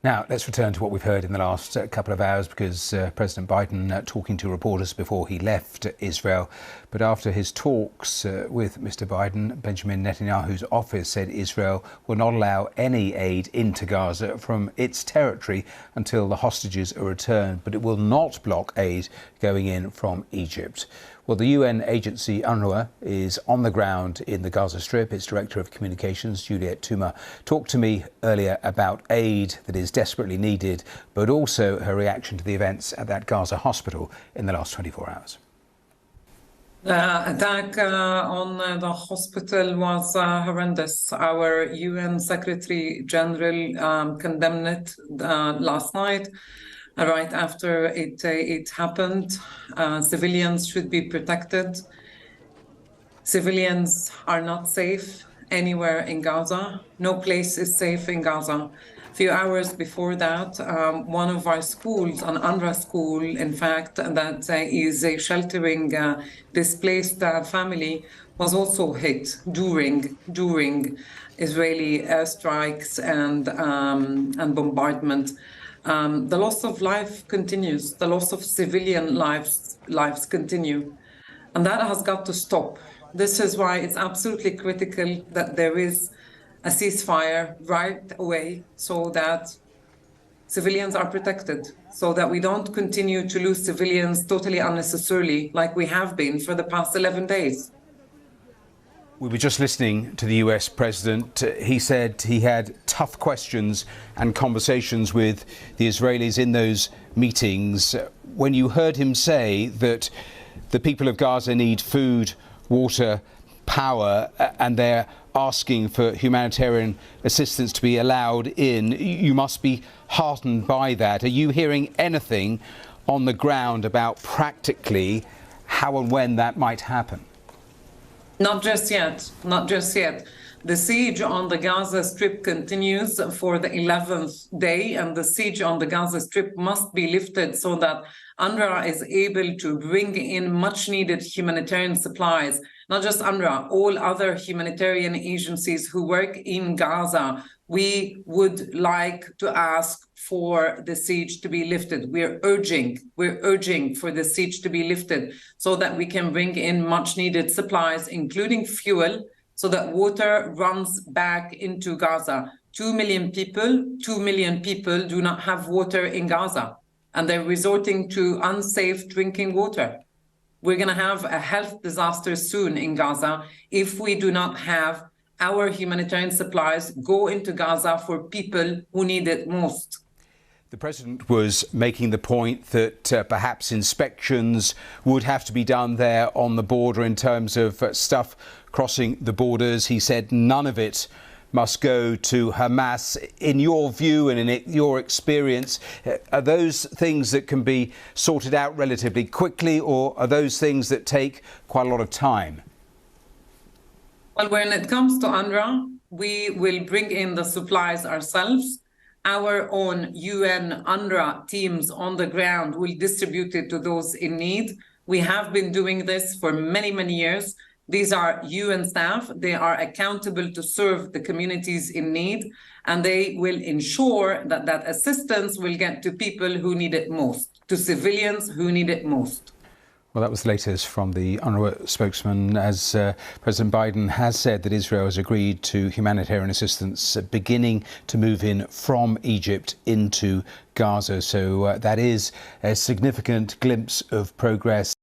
Now, let's return to what we've heard in the last couple of hours, because President Biden talking to reporters before he left Israel. But after his talks with Mr. Biden, Benjamin Netanyahu's office said Israel will not allow any aid into Gaza from its territory until the hostages are returned, but it will not block aid going in from Egypt. Well, the UN agency UNRWA is on the ground in the Gaza Strip. Its Director of Communications, Juliet Tuma, talked to me earlier about aid that is desperately needed, but also her reaction to the events at that Gaza hospital in the last 24 hours. The attack on the hospital was horrendous. Our UN Secretary General condemned it last night. Right after it happened, civilians should be protected. Civilians are not safe anywhere in Gaza. No place is safe in Gaza. A few hours before that, one of our schools, an UNRWA school, in fact, that is sheltering displaced family, was also hit during Israeli airstrikes and bombardment. The loss of life continues. The loss of civilian lives continue. And that has got to stop. This is why it's absolutely critical that there is a ceasefire right away so that civilians are protected, so that we don't continue to lose civilians totally unnecessarily like we have been for the past 11 days. We were just listening to the US president. He said he had tough questions and conversations with the Israelis in those meetings. When you heard him say that the people of Gaza need food, water, power, and they're asking for humanitarian assistance to be allowed in, you must be heartened by that. Are you hearing anything on the ground about practically how and when that might happen? Not just yet, not just yet. The siege on the Gaza Strip continues for the 11th day, and the siege on the Gaza Strip must be lifted so that UNRWA is able to bring in much needed humanitarian supplies. Not just UNRWA, all other humanitarian agencies who work in Gaza. We would like to ask for the siege to be lifted. We're urging for the siege to be lifted so that we can bring in much needed supplies, including fuel, so that water runs back into Gaza. 2 million people do not have water in Gaza, and they're resorting to unsafe drinking water. We're going to have a health disaster soon in Gaza if we do not have our humanitarian supplies go into Gaza for people who need it most. The president was making the point that perhaps inspections would have to be done there on the border in terms of stuff crossing the borders. He said none of it must go to Hamas. In your view and in your experience, are those things that can be sorted out relatively quickly, or are those things that take quite a lot of time? Well, when it comes to UNRWA, we will bring in the supplies ourselves. Our own UN UNRWA teams on the ground will distribute it to those in need. We have been doing this for many, many years. These are UN staff. They are accountable to serve the communities in need, and they will ensure that that assistance will get to people who need it most, to civilians who need it most. Well, that was the latest from the UNRWA spokesman, as President Biden has said that Israel has agreed to humanitarian assistance beginning to move in from Egypt into Gaza. So that is a significant glimpse of progress.